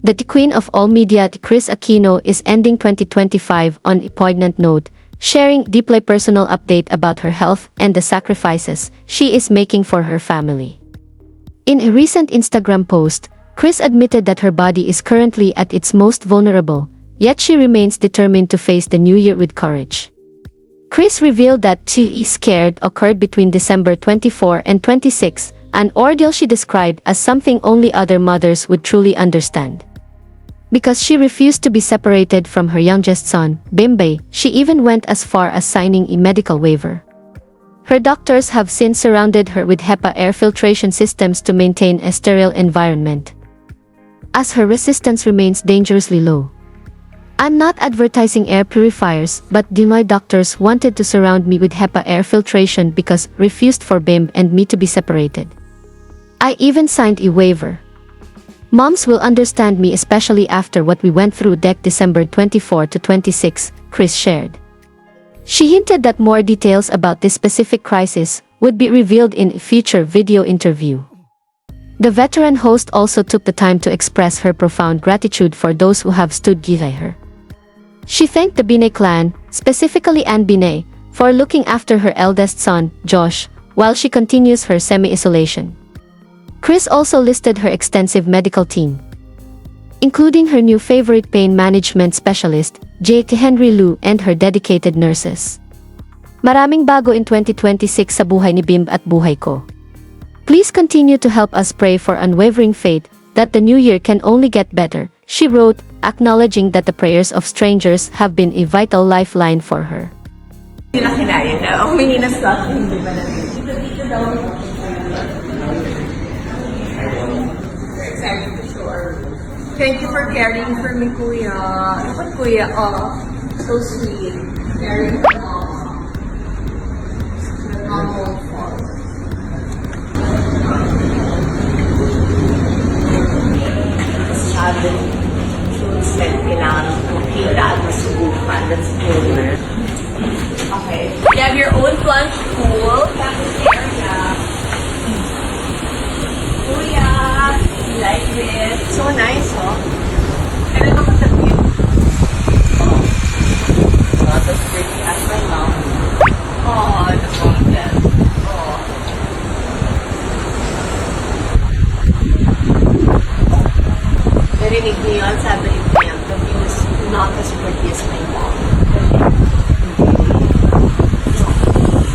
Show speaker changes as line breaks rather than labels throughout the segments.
The queen of all media, Kris Aquino, is ending 2025 on a poignant note, sharing deeply personal update about her health and the sacrifices she is making for her family. In a recent Instagram post, Kris admitted that her body is currently at its most vulnerable, yet she remains determined to face the new year with courage. Kris revealed that she is scared occurred between December 24 and 26, an ordeal she described as something only other mothers would truly understand. Because she refused to be separated from her youngest son, Bimbe, she even went as far as signing a medical waiver. Her doctors have since surrounded her with HEPA air filtration systems to maintain a sterile environment, as her resistance remains dangerously low. I'm not advertising air purifiers, but my doctors wanted to surround me with HEPA air filtration because refused for Bim and me to be separated. I even signed a waiver. Moms will understand me, especially after what we went through December 24 to 26, Kris shared. She hinted that more details about this specific crisis would be revealed in a future video interview. The veteran host also took the time to express her profound gratitude for those who have stood by her. She thanked the Binay clan, specifically Ann Binay, for looking after her eldest son, Josh, while she continues her semi-isolation. Kris also listed her extensive medical team, including her new favorite pain management specialist, Jake Henry Liu, and her dedicated nurses. Maraming bago in 2026 sa buhay ni Bim at buhay ko. Please continue to help us pray for unwavering faith that the new year can only get better, she wrote, acknowledging that the prayers of strangers have been a vital lifeline for her.
Hindi na kinaya na. Humingi na sa akin. Hindi ba na dito daw. Thank you for caring for me, Kuya. Dapat, Kuya, so sweet. Caring for mom. Mom won't fall. Sabi, instead, kailangan makita at masubukan. That's good. Okay. You have your own plunge pool. Tapos area. Kuya, you like this? So nice, oh. And then naman sabi yun. Oh. Not as pretty as my mom. Oh, the sweetest. Oh. Narinig niyo yun, sabi niya, the view is not as pretty as my mom.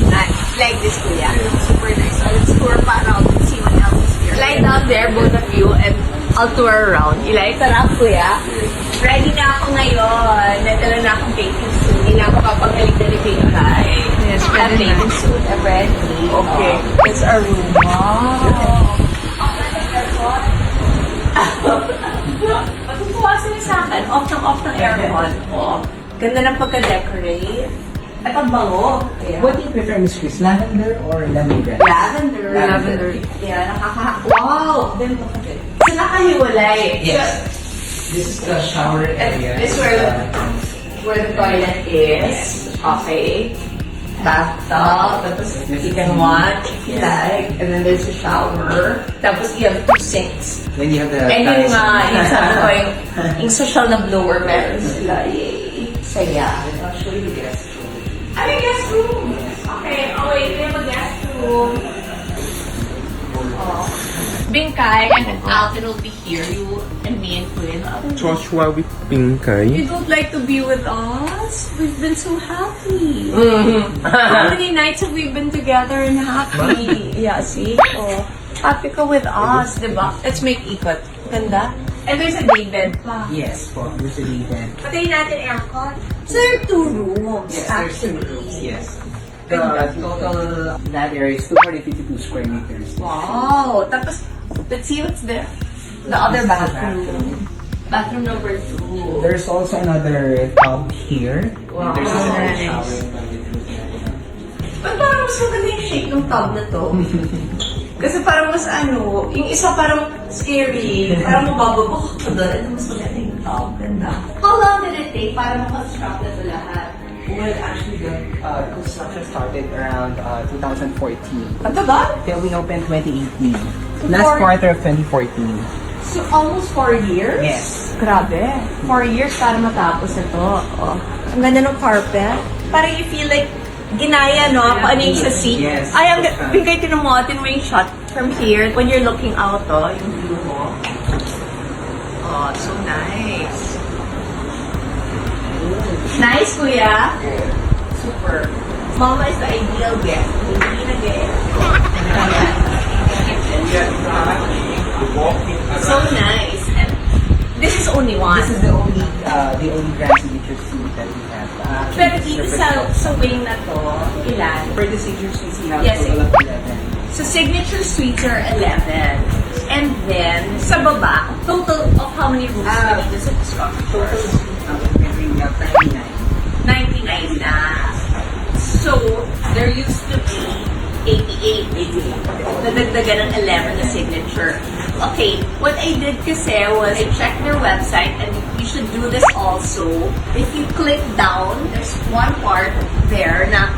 Nice. Like this, Kuya. Super nice. Let's tour pa around and see what else is here. Lie down there, both of you, and I'll tour around. Ilay, sarap, Kuya. Ready na ako ngayon. Nadala na akong bathing suit. Hindi na ako papagaling na ni Baby Kai. Yes, ready na. Bathing suit. I'm ready. Okay. It's our room. Wow. Matutuwa sila sa akin. Off ng aircon. Oh. Ganda ng pagka-decorate. At ang bango. Yeah.
What do you prefer, Miss Kris? Lavender or lemongrass?
Lavender. Yeah, wow! Then, sila kahiwalay.
Yes. This is the shower area.
This is where the toilet is. Okay. Bathtub. Tapos you can watch if you like. And then there's a shower. Tapos you have 2 sinks.
Then you have the
And yung sabi ko, yung social na blower meron sila. Yay! Saya.
I'll show you the guest room.
Ano yung guest room? Okay, oh wait, we have a guest room. Oh. Bingkai and Alvin will be here. You and me and Quinn.
Joshua with Pinkay.
You don't like to be with us? We've been so happy. How many nights have we been together and happy? Yeah, see? Oh, happy ka with us, diba? Let's make ikot. Ganda. And there's a day bed pa.
Yes, po. There's a lead-in.
Patayin natin aircon. So there are 2 rooms,
Yes, there's 2
actually.
rooms. Yes. The total that area is 252 square meters.
Wow! Tapos, let's see what's there. The other bathroom. Bathroom number 2.
There's also another tub here.
Wow.
There's a small
Nice.
shower.
Ba't parang mas maganda yung shape ng tub na to? Kasi parang mas yung isa parang scary. Parang mabababok ko doon. Ito mas maganda yung tub. Ganda. How long did it take para makastrap na ito lahat?
Well, actually, the construction started around 2014.
Ang tagal?
Till we opened 2018. Last quarter of 2014.
So, almost 4 years?
Yes.
Grabe. 4 years para matapos ito. Oh. Ang ganda ng carpet. Parang you feel like ginaya, no? Paano yung sa seat?
Yes.
Ay, ang bigay tinamotin mo yung shot from here. When you're looking out, oh, yung view mo. Oh, so nice. Nice, kuya. Super. Mama is the ideal guest. Hindi na guest. So nice. And this is only one.
This is the only grand signature suite that we have.
Pero dito sa wing na to, ilan?
For the signature suites, we have
Yes,
total of 11.
So signature suites are 11. And then, sa baba, total of how many rooms na dito sa structure?
We have 99.
99 na. So, there used to be 88. Nadagdagan ng 11 na signature. Okay, what I did kasi was I checked their website and you should do this also. If you click down, there's one part there na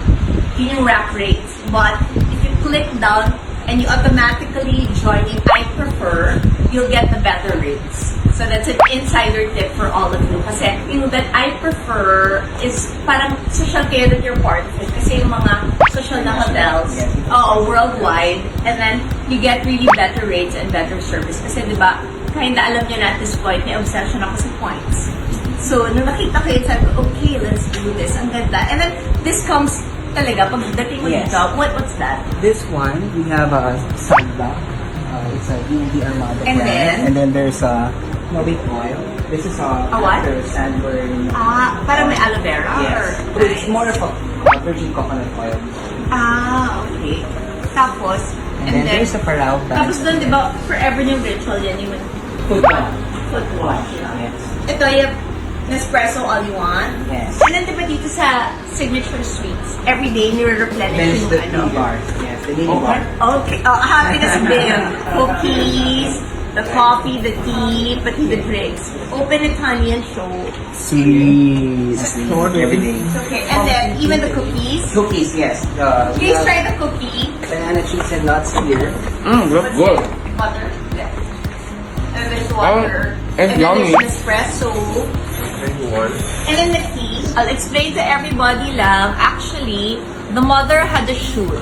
yun yung wrap rates. But if you click down and you automatically join in I prefer, you'll get the better rates. So that's an insider tip for all of you. Kasi yung that I prefer is parang social care that you're part of it. Kasi yung mga social na hotels, worldwide. And then you get really better rates and better service. Kasi di ba, kinda alam nyo na at this point, may obsession ako sa points. So nung nakita ko yun, sabi ko, okay, let's do this. Ang ganda. And then this comes talaga, pagdating mo
Yes.
dito, what's that?
This one, we have a Samba. It's a UV Armada
And
brand.
then?
And then there's a Novik oil. This is
A what?
after sunburn.
Parang may aloe vera?
Yes.
Or,
It's more of a virgin coconut oil.
Okay. Tapos,
And then there's a Parao bag.
tapos doon, di ba, forever yung ritual yan, yung
Foot wash.
foot wash.
Yes.
Ito yung Nespresso all you want.
Yes.
And then, di ba dito sa signature sweets, every day nire-replenish
Then it's
yung
the
ano.
tea bars. Yes, the mini bar.
Okay. Oh, happy na sabihin. Cookies, the coffee, the tea, pati the drinks. Open it, honey, and show.
Sweet. Every day.
Okay. And then, even the cookies.
Cookies, yes. We
Please
have
try the cookie.
banana cheese and nuts here.
That's good.
Butter. Yeah. And there's water.
it's
and then
yummy.
there's espresso. And then the tea. I'll explain to everybody lang. Actually, the mother had a shoot.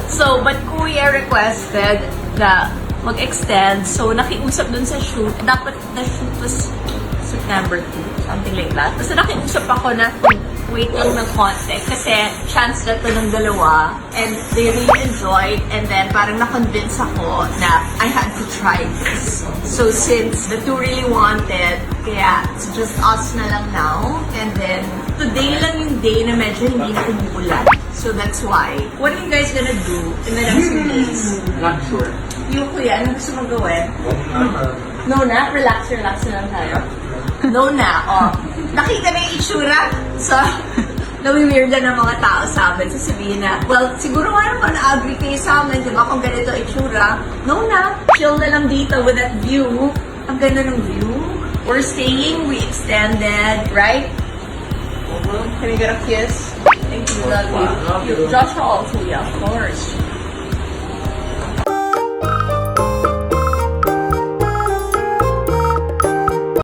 So, but Kuya requested na mag-extend. So, nakiusap dun sa shoot. Dapat the shoot was September 2, something like that. Basta nakiusap ako na wait lang ng konti kasi chance na to ng dalawa and they really enjoyed and then parang na-convince ako na I had to try this. So since the two really wanted, kaya it's just us na lang now and then today lang yung day na medyo hindi na umuulan. So that's why. What are you guys gonna do in the next few days?
Not sure.
Yung kuya, ano gusto mong gawin? No na? Relax na lang tayo. No na, oh. Nakita na yung itsura. So, nawi-weird na ng mga tao sa amin. Sasabihin na, well, siguro nga naman na-agree kayo sa amin, di ba? Kung ganito itsura. No na, chill na lang dito with that view. Ang ganda ng view. We're staying, we extended, right? Can we get a kiss? Thank you, love you. Joshua also, yeah, of course.